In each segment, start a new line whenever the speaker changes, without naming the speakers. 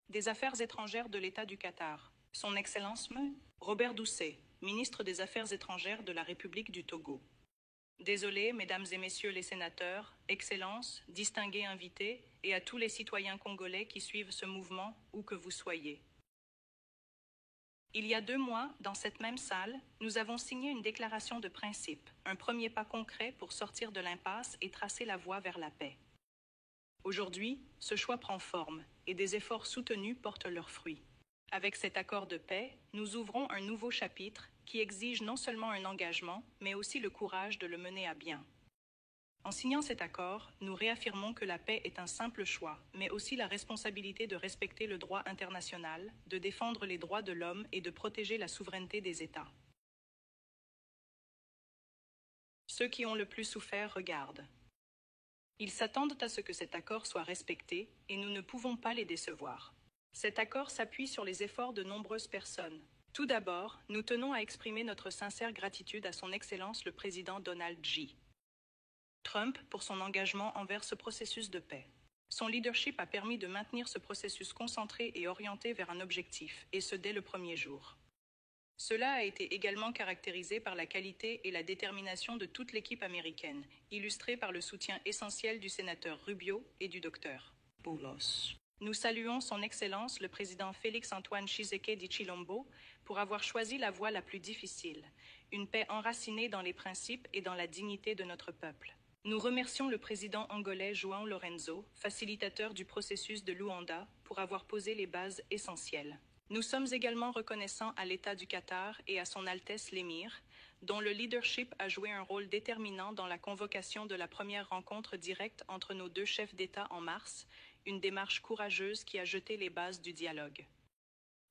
des Affaires étrangères de l'État du Qatar. Son Excellence M. Robert Doucet, ministre des Affaires étrangères de la République du Togo. Désolé, Mesdames et Messieurs les sénateurs, Excellences, distingués invités, et à tous les citoyens congolais qui suivent ce mouvement, où que vous soyez. Il y a 2 mois, dans cette même salle, nous avons signé une déclaration de principe, un premier pas concret pour sortir de l'impasse et tracer la voie vers la paix. Aujourd'hui, ce choix prend forme et des efforts soutenus portent leurs fruits. Avec cet accord de paix, nous ouvrons un nouveau chapitre qui exige non seulement un engagement, mais aussi le courage de le mener à bien. En signant cet accord, nous réaffirmons que la paix est un simple choix, mais aussi la responsabilité de respecter le droit international, de défendre les droits de l'homme et de protéger la souveraineté des États. Ceux qui ont le plus souffert regardent. Ils s'attendent à ce que cet accord soit respecté et nous ne pouvons pas les décevoir. Cet accord s'appuie sur les efforts de nombreuses personnes. Tout d'abord, nous tenons à exprimer notre sincère gratitude à son Excellence le président Donald J. Trump pour son engagement envers ce processus de paix. Son leadership a permis de maintenir ce processus concentré et orienté vers un objectif, et ce dès le premier jour. Cela a été également caractérisé par la qualité et la détermination de toute l'équipe américaine, illustrée par le soutien essentiel du sénateur Rubio et du docteur Boulos. Nous saluons son Excellence le président Félix-Antoine Tshisekedi Tshilombo pour avoir choisi la voie la plus difficile, une paix enracinée dans les principes et dans la dignité de notre peuple. Nous remercions le président angolais João Lorenzo, facilitateur du processus de Luanda, pour avoir posé les bases essentielles. Nous sommes également reconnaissants à l'État du Qatar et à son Altesse l'Émir, dont le leadership a joué un rôle déterminant dans la convocation de la première rencontre directe entre nos 2 chefs d'État en mars, une démarche courageuse qui a jeté les bases du dialogue.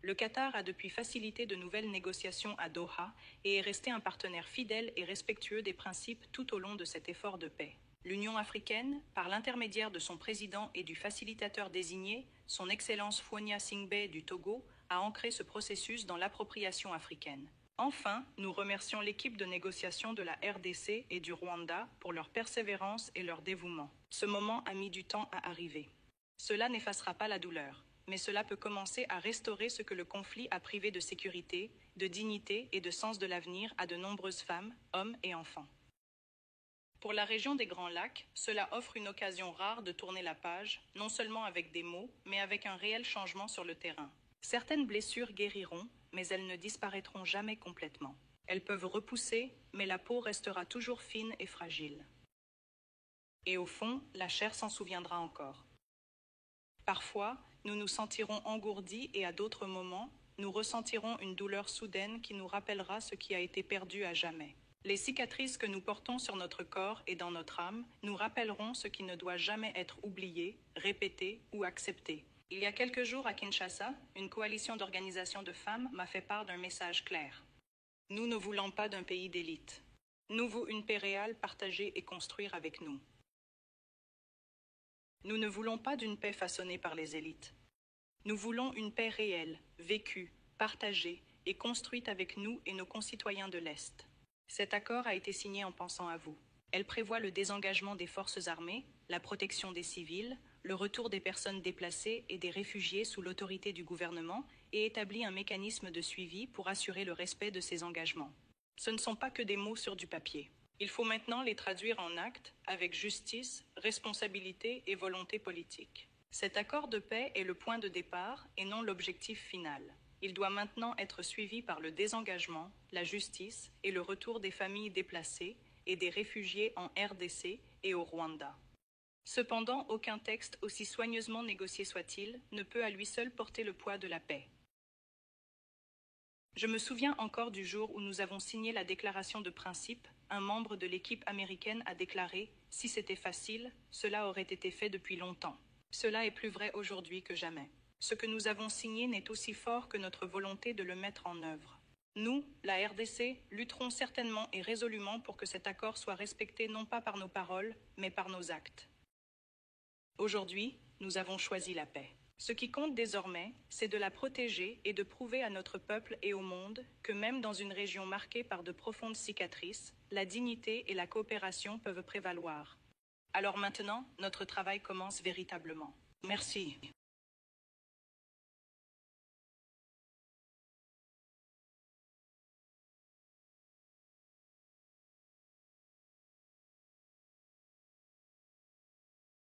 Le Qatar a depuis facilité de nouvelles négociations à Doha et est resté un partenaire fidèle et respectueux des principes tout au long de cet effort de paix. L'Union africaine, par l'intermédiaire de son président et du facilitateur désigné, son Excellence Phonia Singbe du Togo, a ancré ce processus dans l'appropriation africaine. Enfin, nous remercions l'équipe de négociation de la RDC et du Rwanda pour leur persévérance et leur dévouement. Ce moment a mis du temps à arriver. Cela n'effacera pas la douleur, mais cela peut commencer à restaurer ce que le conflit a privé de sécurité, de dignité et de sens de l'avenir à de nombreuses femmes, hommes et enfants. Pour la région des Grands Lacs, cela offre une occasion rare de tourner la page, non seulement avec des mots, mais avec un réel changement sur le terrain. Certaines blessures guériront, mais elles ne disparaîtront jamais complètement. Elles peuvent repousser, mais la peau restera toujours fine et fragile. Et au fond, la chair s'en souviendra encore. Parfois, nous nous sentirons engourdis et à d'autres moments, nous ressentirons une douleur soudaine qui nous rappellera ce qui a été perdu à jamais. Les cicatrices que nous portons sur notre corps et dans notre âme nous rappelleront ce qui ne doit jamais être oublié, répété ou accepté. Il y a quelques jours à Kinshasa, une coalition d'organisations de femmes m'a fait part d'un message clair. Nous ne voulons pas d'un pays d'élite. Nous voulons une paix réelle partagée et construire avec nous. Nous ne voulons pas d'une paix façonnée par les élites. Nous voulons une paix réelle, vécue, partagée et construite avec nous et nos concitoyens de l'Est. Cet accord a été signé en pensant à vous. Elle prévoit le désengagement des forces armées, la protection des civils, le retour des personnes déplacées et des réfugiés sous l'autorité du gouvernement et établit un mécanisme de suivi pour assurer le respect de ces engagements. Ce ne sont pas que des mots sur du papier. Il faut maintenant les traduire en actes avec justice, responsabilité et volonté politique. Cet accord de paix est le point de départ et non l'objectif final. Il doit maintenant être suivi par le désengagement, la justice et le retour des familles déplacées et des réfugiés en RDC et au Rwanda. Cependant, aucun texte, aussi soigneusement négocié soit-il, ne peut à lui seul porter le poids de la paix. Je me souviens encore du jour où nous avons signé la déclaration de principe. Un membre de l'équipe américaine a déclaré « Si c'était facile, cela aurait été fait depuis longtemps ». Cela est plus vrai aujourd'hui que jamais. Ce que nous avons signé n'est aussi fort que notre volonté de le mettre en œuvre. Nous, la RDC, lutterons certainement et résolument pour que cet accord soit respecté non pas par nos paroles, mais par nos actes. Aujourd'hui, nous avons choisi la paix. Ce qui compte désormais, c'est de la protéger et de prouver à notre peuple et au monde que même dans une région marquée par de profondes cicatrices, la dignité et la coopération peuvent prévaloir. Alors maintenant, notre travail commence véritablement. Merci.